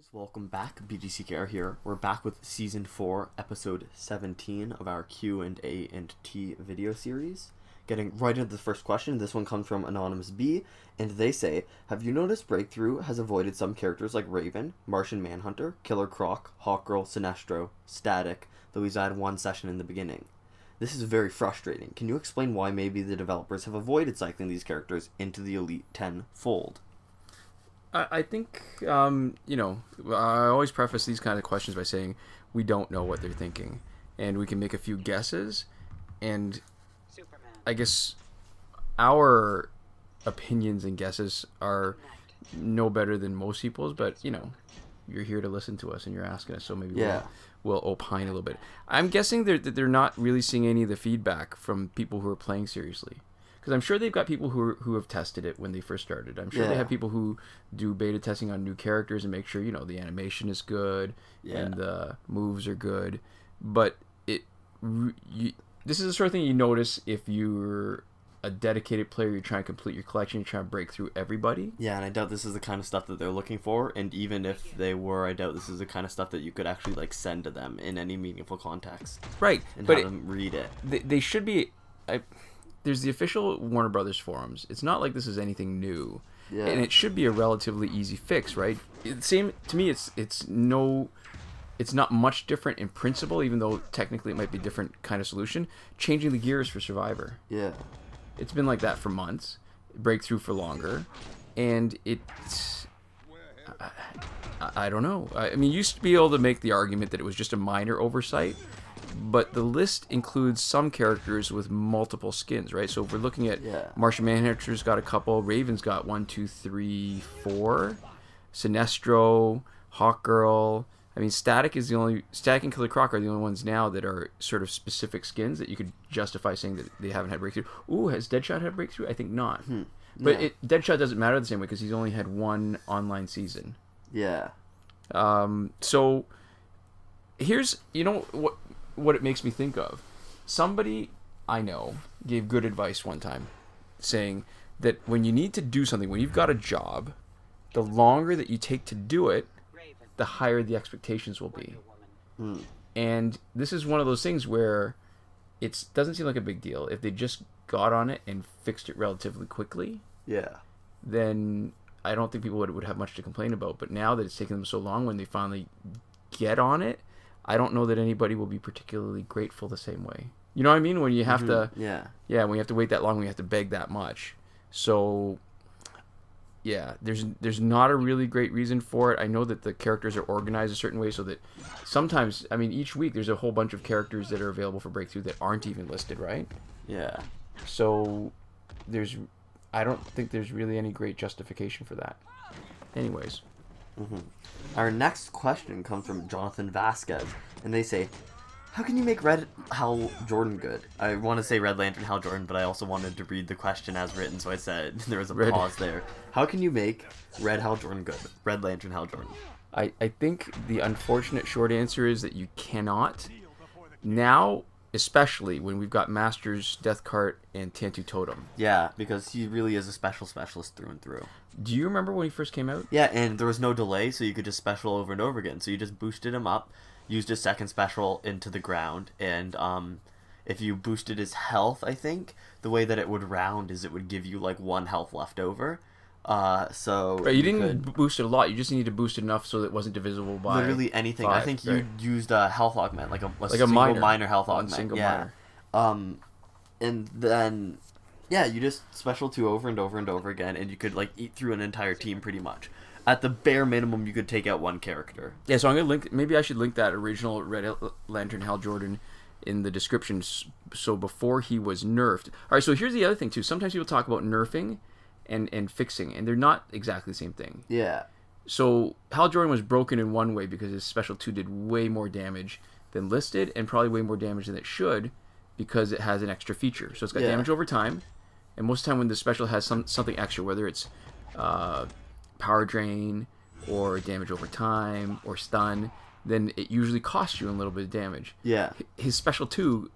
guys, welcome back. BDCKR here. We're back with Season 4, Episode 17 of our Q&A&T video series. Getting right into the first question. This one comes from Anonymous B, and they say, have you noticed Breakthrough has avoided some characters like Raven, Martian Manhunter, Killer Croc, Hawkgirl, Sinestro, Static, though he's had one session in the beginning? This is very frustrating. Can you explain why maybe the developers have avoided cycling these characters into the Elite 10 fold? I think, I always preface these kind of questions by saying we don't know what they're thinking. And we can make a few guesses. And I guess our opinions and guesses are no better than most people's. But, you're here to listen to us and you're asking us. So maybe we'll opine a little bit. I'm guessing that they're not really seeing any of the feedback from people who are playing seriously. Because I'm sure they've got people who have tested it when they first started. I'm sure they have people who do beta testing on new characters and make sure, the animation is good and the moves are good. But this is the sort of thing you notice if you're a dedicated player, you're trying to complete your collection, you're trying to break through everybody. Yeah, and I doubt this is the kind of stuff that they're looking for. And even if they were, I doubt this is the kind of stuff that you could actually send to them in any meaningful context. Right. And but have them read it. They should be... There's the official Warner Brothers forums. It's not like this is anything new, and it should be a relatively easy fix, right? To me, it's not much different in principle, even though technically it might be a different kind of solution. Changing the gears for Survivor. Yeah, it's been like that for months. Breakthrough for longer, and it's I don't know. I mean, you used to be able to make the argument that it was just a minor oversight. But the list includes some characters with multiple skins, right? So if we're looking at Martian Manhunter's got a couple, Raven's got 1, 2, 3, 4, Sinestro, Hawkgirl. I mean, Static and Killer Croc are the only ones now that are sort of specific skins that you could justify saying that they haven't had Breakthrough. Ooh, has Deadshot had Breakthrough? I think not. But Deadshot doesn't matter the same way because he's only had one online season. Yeah. So here's, what it makes me think of. Somebody I know gave good advice one time, saying that when you need to do something, when you've got a job, the longer that you take to do it, the higher the expectations will be. And this is one of those things where it doesn't seem like a big deal. If they just got on it and fixed it relatively quickly, then I don't think people would have much to complain about. But now that it's taken them so long, when they finally get on it, I don't know that anybody will be particularly grateful the same way. You know what I mean? When you have to, when you have to wait that long, when you have to beg that much. So, there's not a really great reason for it. I know that the characters are organized a certain way so that sometimes, I mean, each week there's a whole bunch of characters that are available for Breakthrough that aren't even listed, right? Yeah. So, I don't think there's really any great justification for that. Anyways. Our next question comes from Jonathan Vasquez, and they say, how can you make Red Hal Jordan good? I want to say Red Lantern Hal Jordan, but I also wanted to read the question as written, so I said there was a pause there. How can you make Red Hal Jordan good? Red Lantern Hal Jordan. I think the unfortunate short answer is that you cannot. Now, especially when we've got Masters, Deathcart, and Tantu Totem. Yeah, because he really is a specialist through and through. Do you remember when he first came out? Yeah, and there was no delay, so you could just special over and over again. So you just boosted him up, used his second special into the ground, and if you boosted his health, I think, the way that it would round is it would give you, 1 health left over. Right, you didn't boost it a lot, you just needed to boost it enough so that it wasn't divisible by literally anything. 5, I think you used a health augment, like a single minor health augment. Minor. And then you just special 2 over and over and over again, and you could eat through an entire team pretty much. At the bare minimum, you could take out 1 character. Yeah, so I'm gonna link. Maybe I should link that original Red Lantern Hal Jordan in the description. So before he was nerfed. All right. So here's the other thing too. Sometimes people talk about nerfing and fixing, and they're not exactly the same thing. Yeah. So Hal Jordan was broken in one way because his special 2 did way more damage than listed, and probably way more damage than it should because it has an extra feature. So it's got damage over time. And most of the time when the special has something extra, whether it's power drain or damage over time or stun, then it usually costs you a little bit of damage. Yeah. His special 2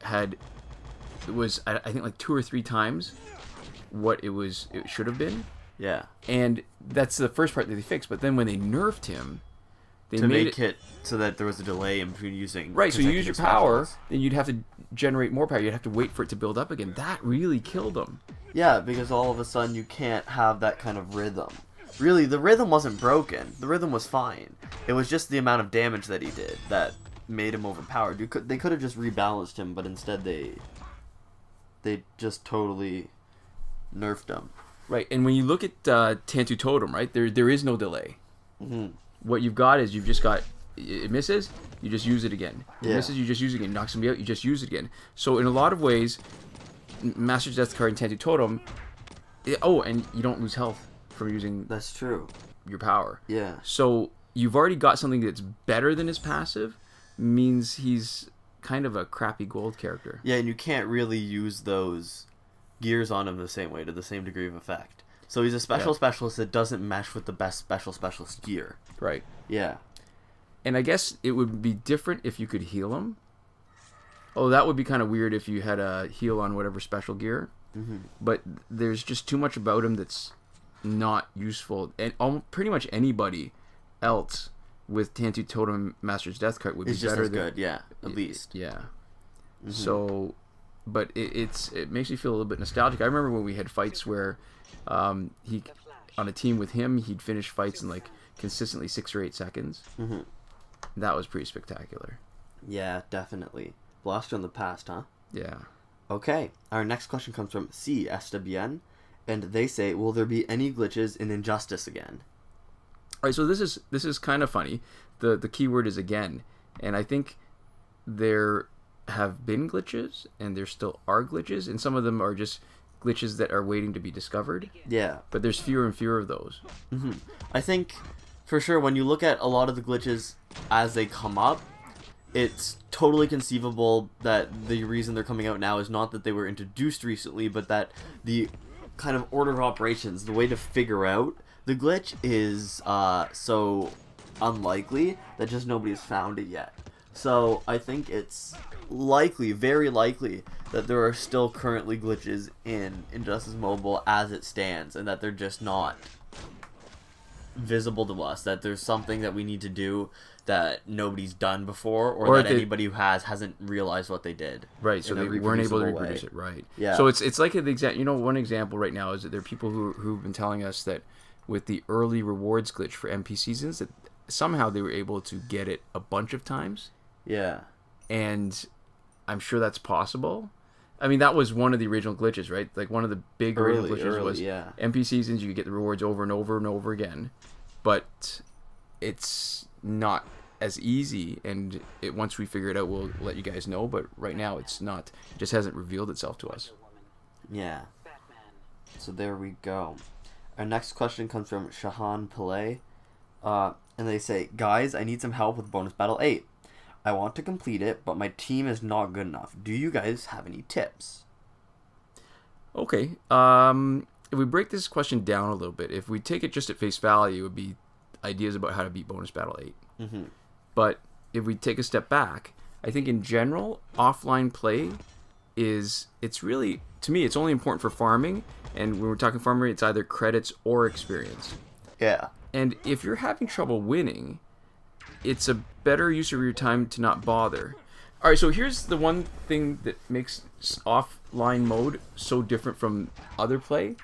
was I think 2 or 3 times what it should have been. Yeah. And that's the first part that they fixed. But then when they nerfed him, They to made make it so that there was a delay in between using. Right, so you use your power, specials. then you'd have to generate more power. You'd have to wait for it to build up again. That really killed him. Yeah, because all of a sudden you can't have that kind of rhythm. Really, the rhythm wasn't broken. The rhythm was fine. It was just the amount of damage that he did that made him overpowered. They could have just rebalanced him, but instead they just totally nerfed him. Right, and when you look at Tantu Totem, right, there is no delay. Mm-hmm. What you've got is you've just got, it misses, you just use it again. It Yeah. misses, you just use it again. Knocks somebody out, you just use it again. So in a lot of ways, Master's Death card and Tantu Totem, and you don't lose health from using That's true. your power. Yeah. So you've already got something that's better than his passive, means he's kind of a crappy gold character. Yeah, and you can't really use those gears on him the same way, to the same degree of effect. So he's a special specialist that doesn't mesh with the best specialist gear. Right. Yeah. And I guess it would be different if you could heal him. Oh, that would be kind of weird if you had a heal on whatever special gear. Mm-hmm. But there's just too much about him that's not useful. And pretty much anybody else with Tantu Totem Master's Death card would be It's just better as than good, yeah, at least. Yeah. Mm-hmm. So, but it makes me feel a little bit nostalgic. I remember when we had fights where he on a team with him, he'd finish fights in like consistently 6 or 8 seconds. Mm-hmm. That was pretty spectacular. Yeah, definitely. Lost in the past, huh? Yeah. Okay, our next question comes from esta, and they say, will there be any glitches in Injustice again? All right, so this is kind of funny. The keyword is again, and I think there have been glitches, and there still are glitches, and some of them are just glitches that are waiting to be discovered. Yeah. But there's fewer and fewer of those. Mm-hmm. I think, for sure, when you look at a lot of the glitches as they come up, it's totally conceivable that the reason they're coming out now is not that they were introduced recently, but that the kind of order of operations, the way to figure out the glitch is so unlikely that just nobody has found it yet. So I think it's likely, very likely, that there are still currently glitches in Injustice Mobile as it stands, and that they're just not visible to us, that there's something that we need to do that nobody's done before, or that anybody who hasn't realized what they did. Right, so they weren't able to reproduce way. it, right. Yeah. So it's like an example, one example right now is that there are people who've been telling us that with the early rewards glitch for MP seasons, that somehow they were able to get it a bunch of times. Yeah. And I'm sure that's possible. I mean, that was one of the original glitches, right? Like, one of the big original glitches was MP seasons, you could get the rewards over and over and over again. But it's not as easy, and once we figure it out, we'll let you guys know. But right now, it's not. It just hasn't revealed itself to us. Yeah. So there we go. Our next question comes from Shahaan PIllay. And they say, guys, I need some help with Bonus Battle 8. I want to complete it, but my team is not good enough. Do you guys have any tips? Okay. If we break this question down a little bit, if we take it just at face value, it would be ideas about how to beat Bonus Battle 8. Mm-hmm. But if we take a step back, I think in general, offline play it's really, to me, it's only important for farming. And when we're talking farming, it's either credits or experience. Yeah. And if you're having trouble winning, it's a better use of your time to not bother. All right, so here's the one thing that makes offline mode so different from other play.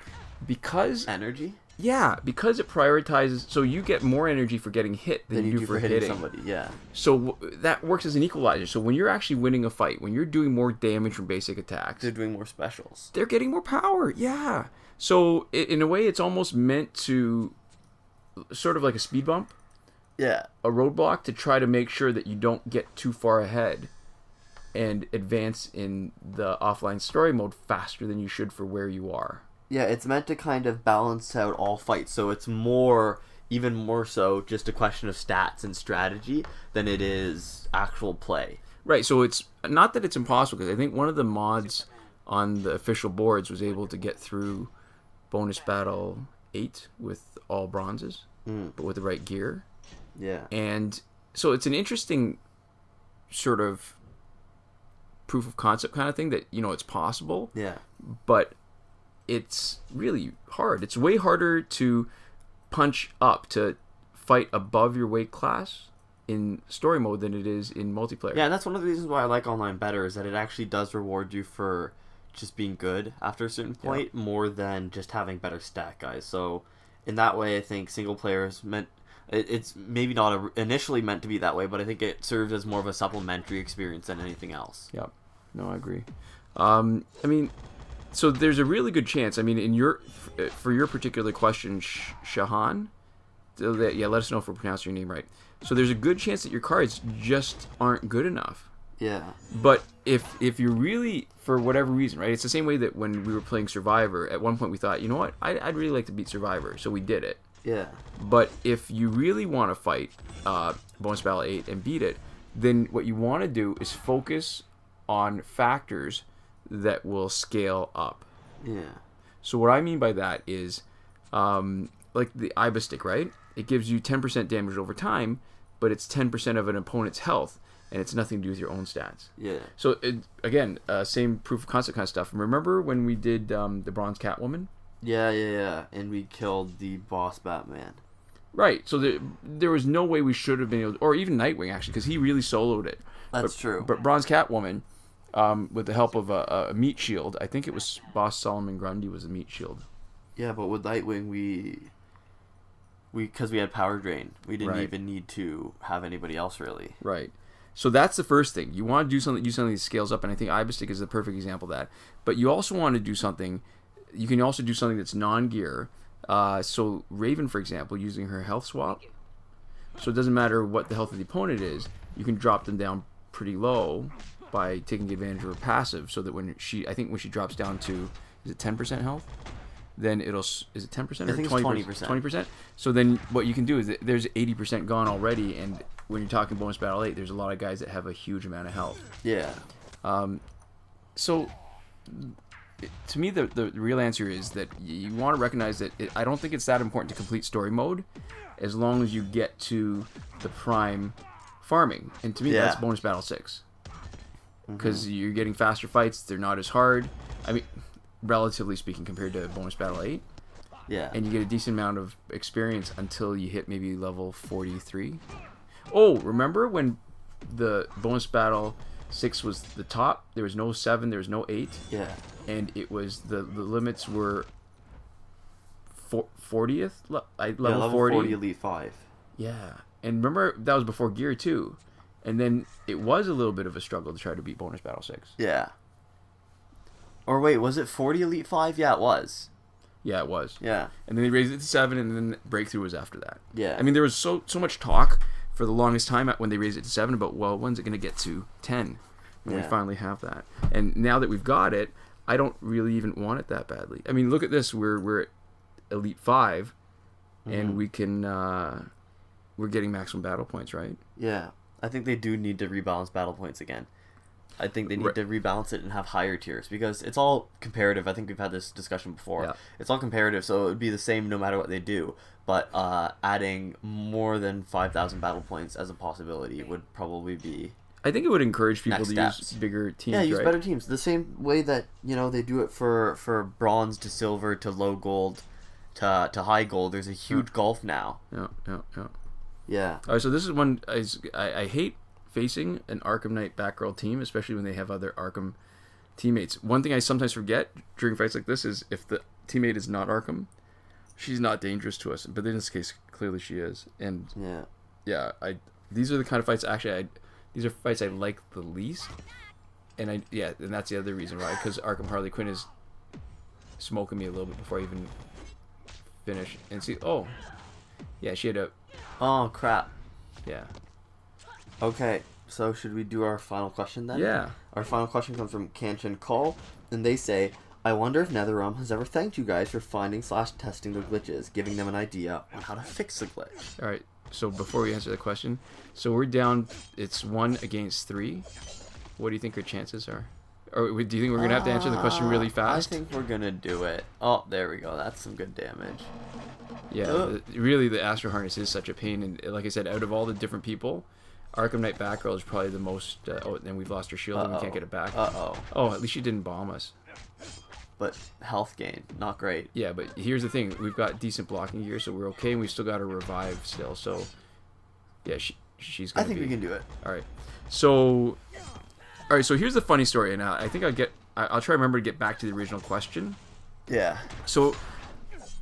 Because... Energy? Yeah, because it prioritizes... So you get more energy for getting hit than you do for hitting somebody, yeah. So that works as an equalizer. So when you're actually winning a fight, when you're doing more damage from basic attacks... They're doing more specials. They're getting more power, yeah. So in a way, it's almost meant to... Sort of like a speed bump. Yeah. A roadblock to try to make sure that you don't get too far ahead and advance in the offline story mode faster than you should for where you are. Yeah, it's meant to kind of balance out all fights, so it's more, even more so, just a question of stats and strategy than it is actual play. Right, so it's not that it's impossible, because I think one of the mods on the official boards was able to get through Bonus Battle 8 with all bronzes, but with the right gear. Yeah. And so it's an interesting sort of proof of concept kind of thing that, it's possible. Yeah. But it's really hard. It's way harder to punch up, to fight above your weight class in story mode than it is in multiplayer. Yeah, and that's one of the reasons why I like online better, is that it actually does reward you for just being good after a certain point, more than just having better stat guys. So in that way, I think single player is meant... It's maybe not initially meant to be that way, but I think it serves as more of a supplementary experience than anything else. Yep. No, I agree. I mean, so there's a really good chance. I mean, for your particular question, Shahaan, yeah, let us know if we're pronouncing your name right. So there's a good chance that your cards just aren't good enough. Yeah. But if you're really, for whatever reason, right? It's the same way that when we were playing Survivor, at one point we thought, you know what, I'd really like to beat Survivor, so we did it. Yeah. But if you really want to fight Bonus Battle 8 and beat it, then what you want to do is focus on factors that will scale up. Yeah. So what I mean by that is, like the Iba stick, right? It gives you 10% damage over time, but it's 10% of an opponent's health, and it's nothing to do with your own stats. Yeah. So again, same proof of concept kind of stuff. Remember when we did the Bronze Catwoman? Yeah. And we killed the boss Batman. Right. So there was no way we should have been able to, or even Nightwing, actually, because he really soloed it. That's true. But Bronze Catwoman, with the help of a meat shield, I think it was Boss Solomon Grundy was the meat shield. Yeah, but with Nightwing, because we had power drain, we didn't Right. even need to have anybody else really. Right. So that's the first thing. You want to do something that scales up, and I think Iba stick is the perfect example of that. But you also want to do something. You can also do something that's non-gear. So Raven, for example, using her health swap. So it doesn't matter what the health of the opponent is. You can drop them down pretty low by taking advantage of her passive, so that when she drops down to, is it 10% health? Then is it 10% or I think 20%? It's 20%. So then what you can do is that there's 80% gone already, and when you're talking Bonus Battle 8, there's a lot of guys that have a huge amount of health. Yeah. So to me, the real answer is that you want to recognize that I don't think it's that important to complete story mode, as long as you get to the prime farming. And to me, that's Bonus Battle 6. Because you're getting faster fights, they're not as hard. I mean, relatively speaking, compared to Bonus Battle 8. Yeah. And you get a decent amount of experience until you hit maybe level 43. Oh, remember when the Bonus Battle 6 was the top? There was no 7, there was no 8. Yeah. And it was, the limits were 40th? Level 40 Elite 5. Yeah. And remember, that was before Gear 2. And then it was a little bit of a struggle to try to beat Bonus Battle 6. Yeah. Or wait, was it 40 Elite 5? Yeah, it was. Yeah, it was. Yeah. And then they raised it to 7, and then Breakthrough was after that. Yeah. I mean, there was so much talk for the longest time when they raised it to 7 about, well, when's it going to get to 10? And we finally have that. And now that we've got it, I don't really even want it that badly. I mean, look at this. We're at Elite 5, and we can... we're getting maximum battle points, right? Yeah. I think they do need to rebalance battle points again. I think they need to rebalance it and have higher tiers, because it's all comparative. I think we've had this discussion before. Yeah. It's all comparative, so it would be the same no matter what they do. But adding more than 5,000 battle points as a possibility would probably be... I think it would encourage people to use bigger teams, use better teams. The same way that, they do it for bronze to silver to low gold to high gold. There's a huge gulf now. Yeah. All right, so this is one I hate facing an Arkham Knight Batgirl team, especially when they have other Arkham teammates. One thing I sometimes forget during fights like this is if the teammate is not Arkham, she's not dangerous to us. But in this case, clearly she is. And these are the kind of fights these are fights I like the least. And and that's the other reason why, because Arkham Harley Quinn is smoking me a little bit before I even finish. And see, she had a... Oh, crap. Yeah. Okay, so should we do our final question then? Yeah. Our final question comes from Kancha Kaul, and they say, I wonder if NetherRealm has ever thanked you guys for finding/testing the glitches, giving them an idea on how to fix the glitch. Alright, so before we answer the question, so we're down, it's 1 against 3. What do you think our chances are? Or do you think we're going to have to answer the question really fast? I think we're going to do it. Oh, there we go. That's some good damage. Yeah, really the Astro Harness is such a pain, and like I said, out of all the different people, Arkham Knight Batgirl is probably the most... and we've lost her shield and we can't get it back. Oh, at least she didn't bomb us. But health gain, not great. Yeah, but here's the thing. We've got decent blocking gear, so we're okay, and we've still got a revive still. So, yeah, she's gonna I think be? we can do it. All right. So here's the funny story, and I think I'll try to remember to get back to the original question. Yeah. So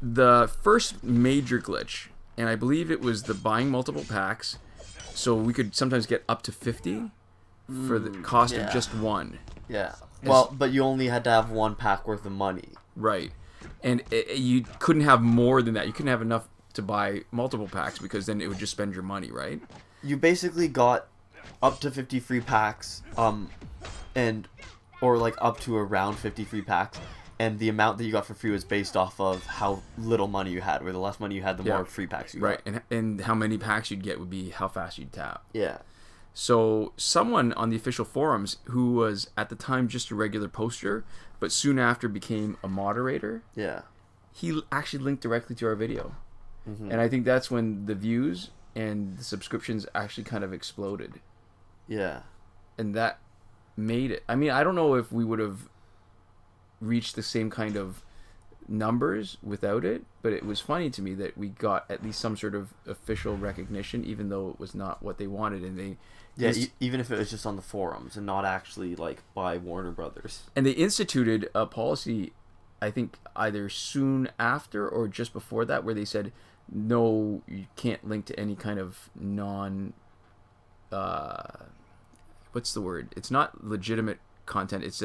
the first major glitch, and I believe it was the buying multiple packs, so we could sometimes get up to 50 for the cost of just one. Yeah. Well, but you only had to have one pack worth of money. Right. And you couldn't have more than that. You couldn't have enough to buy multiple packs because then it would just spend your money, right? You basically got up to 50 free packs, or like up to around 50 free packs, and the amount that you got for free was based off of how little money you had. Where the less money you had, the more free packs you got. Right, and how many packs you'd get would be how fast you'd tap. Yeah. So someone on the official forums who was at the time just a regular poster, but soon after became a moderator. Yeah. He actually linked directly to our video, Mm-hmm. and I think that's when the views and the subscriptions actually kind of exploded. Yeah. And that made it. I mean, I don't know if we would have reached the same kind of numbers without it, but it was funny to me that we got at least some sort of official recognition, even though it was not what they wanted. And they even if it was just on the forums and not actually like by Warner Brothers. And they instituted a policy, I think either soon after or just before that, where they said no, you can't link to any kind of what's the word? It's not legitimate content. It's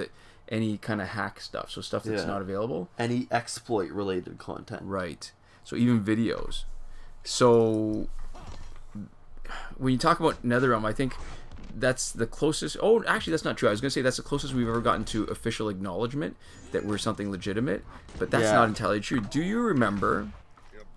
any kind of hack stuff. So stuff that's not available. Any exploit related content. Right. So even videos. So when you talk about NetherRealm, I think that's the closest. Oh, actually, that's not true. I was going to say that's the closest we've ever gotten to official acknowledgement that we're something legitimate. But that's not entirely true. Do you remember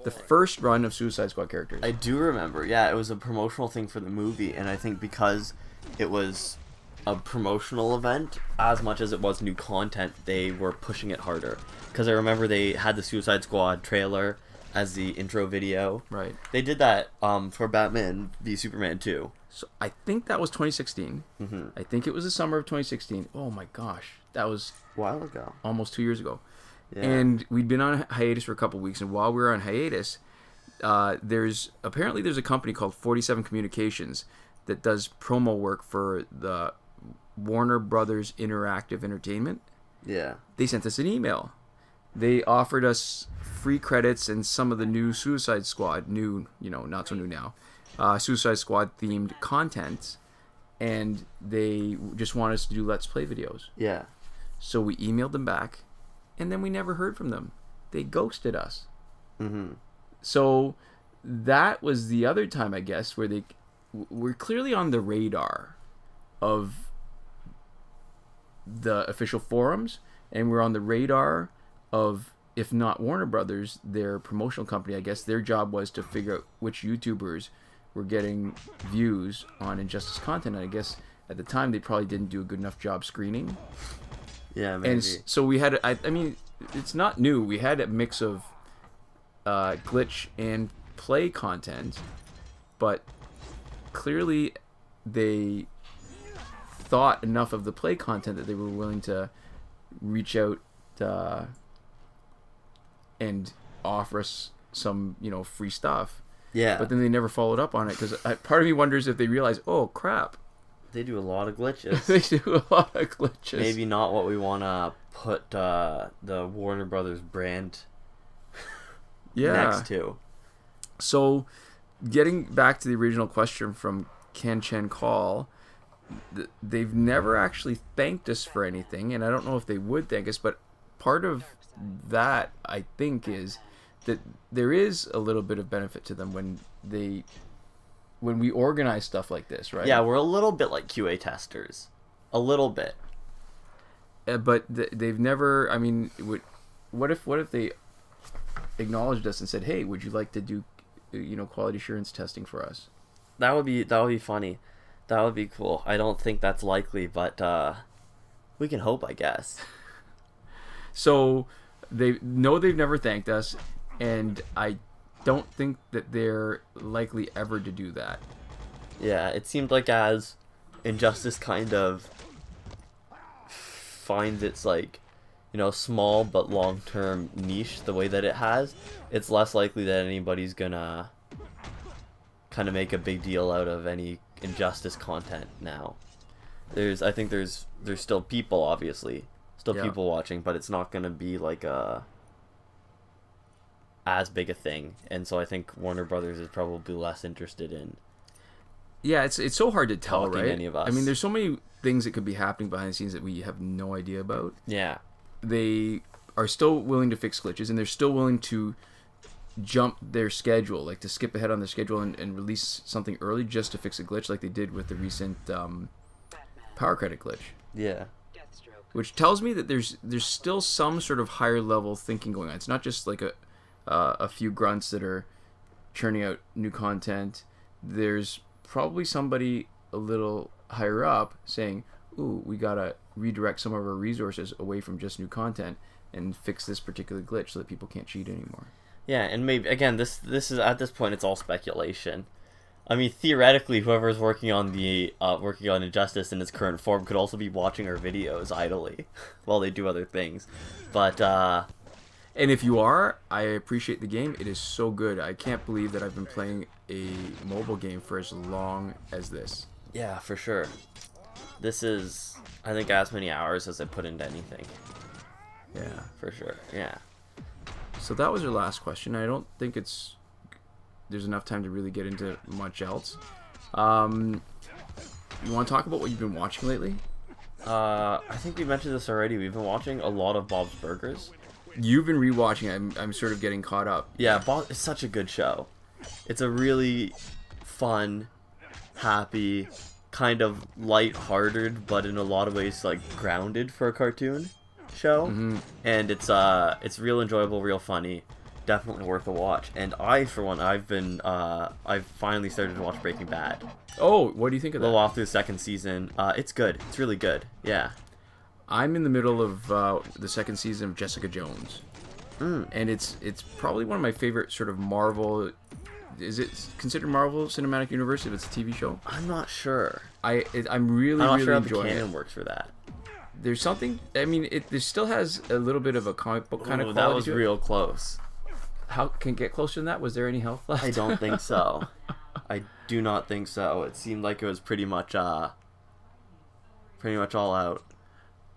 the first run of Suicide Squad characters? I do remember. Yeah, it was a promotional thing for the movie, and I think because it was a promotional event as much as it was new content, they were pushing it harder. Because I remember they had the Suicide Squad trailer as the intro video. Right. They did that for Batman v Superman 2. So I think that was 2016. Mm-hmm. I think it was the summer of 2016. Oh my gosh, that was A while ago. almost 2 years ago. Yeah. And we'd been on hiatus for a couple weeks, and while we were on hiatus, there's a company called 47 Communications that does promo work for the Warner Brothers Interactive Entertainment. Yeah. They sent us an email. They offered us free credits and some of the new Suicide Squad, not so new now, Suicide Squad themed content, and they just want us to do Let's Play videos. Yeah. So we emailed them back, and then we never heard from them. They ghosted us. Mm-hmm. So that was the other time, I guess, where they were clearly on the radar of the official forums, and we're on the radar of, if not Warner Brothers, their promotional company. I guess their job was to figure out which YouTubers were getting views on Injustice content. And I guess at the time they probably didn't do a good enough job screening. Yeah, maybe. And so we had, I mean, it's not new. We had a mix of glitch and play content, but clearly they thought enough of the play content that they were willing to reach out and offer us some, free stuff. Yeah. But then they never followed up on it, because part of me wonders if they realized, oh crap, They do a lot of glitches. they do a lot of glitches. Maybe not what we want to put the Warner Brothers brand next to. So, getting back to the original question from Kancha Kaul, they've never actually thanked us for anything, and I don't know if they would thank us, but part of that, I think, is that there is a little bit of benefit to them when we organize stuff like this, right? Yeah, we're a little bit like QA testers. A little bit. But they've never, I mean, what if they acknowledged us and said, hey, would you like to do quality assurance testing for us? That would be funny. That would be cool. I don't think that's likely, but we can hope, I guess. So they've never thanked us, and I don't think that they're likely ever to do that. Yeah, it seemed like as Injustice kind of finds its small but long-term niche the way that it has, it's less likely that anybody's gonna kind of make a big deal out of any Injustice content now. I think there's still people, obviously, people watching, but it's not gonna be like as big a thing, and so I think Warner Brothers is probably less interested in. Yeah, it's so hard to tell, right? Any of us. I mean, there's so many things that could be happening behind the scenes that we have no idea about. Yeah. They are still willing to fix glitches, and they're still willing to jump their schedule, like to skip ahead on their schedule and release something early just to fix a glitch, like they did with the recent power credit glitch. Yeah. Which tells me that there's still some sort of higher level thinking going on. It's not just like a few grunts that are churning out new content. There's probably somebody a little higher up saying, ooh, we gotta redirect some of our resources away from just new content and fix this particular glitch so that people can't cheat anymore. Yeah, and maybe, again, this is, at this point, it's all speculation. I mean, theoretically, whoever's working on Injustice in its current form could also be watching our videos idly while they do other things. But, and if you are, I appreciate the game. It is so good. I can't believe that I've been playing a mobile game for as long as this. Yeah, for sure. This is, I think, as many hours as I put into anything. Yeah. For sure, yeah. So that was your last question. I don't think there's enough time to really get into much else. You want to talk about what you've been watching lately? I think we mentioned this already. We've been watching a lot of Bob's Burgers. You've been rewatching. I'm sort of getting caught up. Yeah, Bob is such a good show. It's a really fun, happy, kind of light-hearted, but in a lot of ways like grounded for a cartoon show. Mm-hmm. And it's real enjoyable, real funny. Definitely worth a watch. And I, for one, I've finally started to watch Breaking Bad. Oh, what do you think of that? A little off through the second season. It's good. It's really good. Yeah. I'm in the middle of the second season of Jessica Jones, and it's probably one of my favorite sort of Marvel. Is it considered Marvel Cinematic Universe if it's a TV show? I'm not sure. I'm really not sure how enjoying the canon it. works for that. There's something. I mean, it still has a little bit of a comic book kind of quality. That was real close. How can it get closer than that? Was there any health left? I don't think so. I do not think so. It seemed like it was pretty much all out.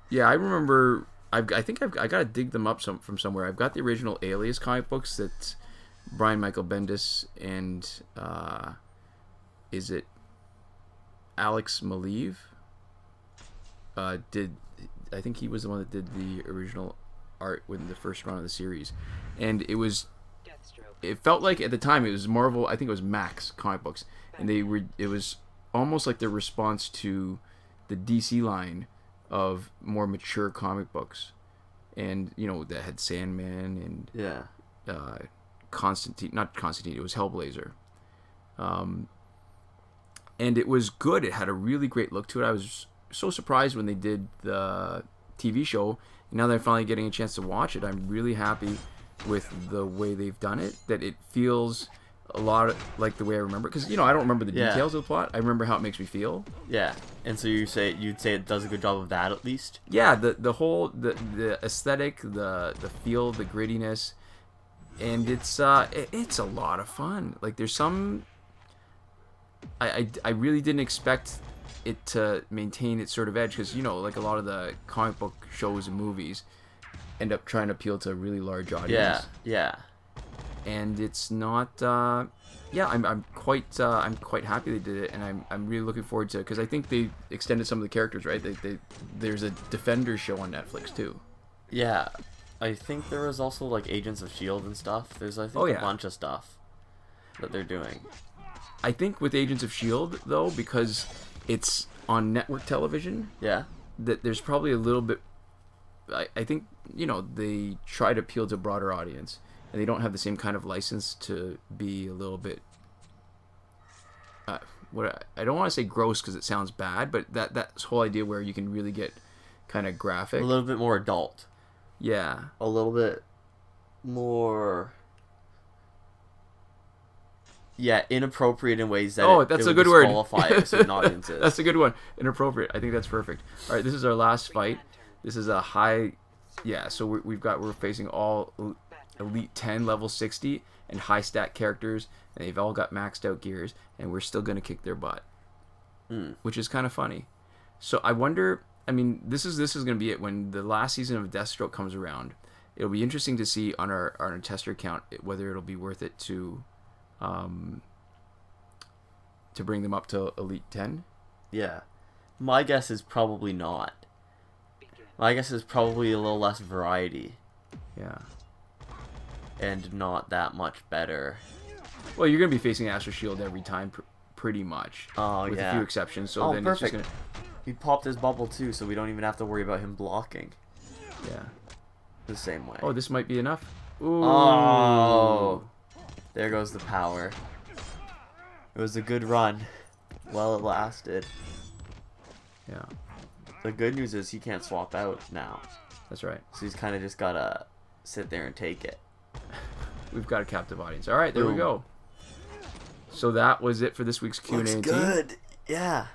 Yeah, I remember. I think I gotta dig them up from somewhere. I've got the original Alias comic books that Brian Michael Bendis and is it Alex Maleev did. I think he was the one that did the original art with the first run of the series, and it felt like at the time it was Marvel. I think it was Max comic books, and it was almost like their response to the DC line of more mature comic books, and that had Sandman and Constantine. Not Constantine. It was Hellblazer, and it was good. It had a really great look to it. I was so surprised when they did the TV show. Now that I'm finally getting a chance to watch it, I'm really happy with the way they've done it. That it feels a lot like the way I remember it. Because, I don't remember the details of the plot. I remember how it makes me feel. Yeah. And so you'd say it does a good job of that, at least? Yeah, the whole the aesthetic, the feel, the grittiness. And it's a lot of fun. Like, there's some... I really didn't expect it to maintain its sort of edge, because like a lot of the comic book shows and movies end up trying to appeal to a really large audience. Yeah. And it's not. I'm quite happy they did it, and I'm really looking forward to it, because I think they extended some of the characters, right? There's a Defenders show on Netflix too. Yeah, I think there was also like Agents of S.H.I.E.L.D. and stuff. There's a bunch of stuff that they're doing. I think with Agents of S.H.I.E.L.D. though, because it's on network television. Yeah. That there's probably a little bit. I think they try to appeal to a broader audience, and they don't have the same kind of license to be a little bit. I don't want to say gross because it sounds bad, but that whole idea where you can really get kind of graphic, a little bit more adult. Yeah. A little bit more. Yeah, inappropriate in ways that that's a good word. Disqualify certain audiences. That's a good one. Inappropriate. I think that's perfect. All right, this is our last fight. This is a high. Yeah, so we're facing all Elite 10, level 60, and high stat characters, and they've all got maxed out gears, and we're still gonna kick their butt, which is kind of funny. So I wonder. I mean, this is gonna be it when the last season of Deathstroke comes around. It'll be interesting to see on our tester account whether it'll be worth it to bring them up to Elite 10. Yeah. My guess is probably not. My guess is probably a little less variety. Yeah. And not that much better. Well, you're going to be facing Astro Shield every time, pretty much. Oh, with yeah. a few exceptions. So then perfect. It's just He popped his bubble too, so we don't even have to worry about him blocking. Yeah. The same way. Oh, this might be enough. Ooh. Oh. There goes the power. It was a good run. Well, it lasted. Yeah. The good news is he can't swap out now. That's right. So he's kind of just got to sit there and take it. We've got a captive audience. All right, there Boom. we go. So that was it for this week's Q&A&T. Looks good. Yeah.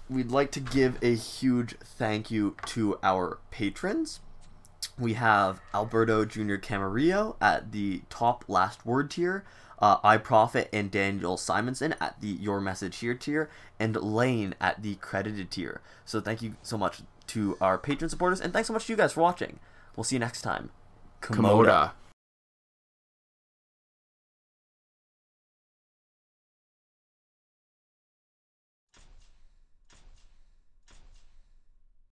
We'd like to give a huge thank you to our patrons. We have Alberto Jr. Camarillo at the top last word tier, iProfit and Daniel Simonson at the Your Message Here tier, and Lane at the credited tier. So thank you so much to our patron supporters, and thanks so much to you guys for watching. We'll see you next time. Komoda.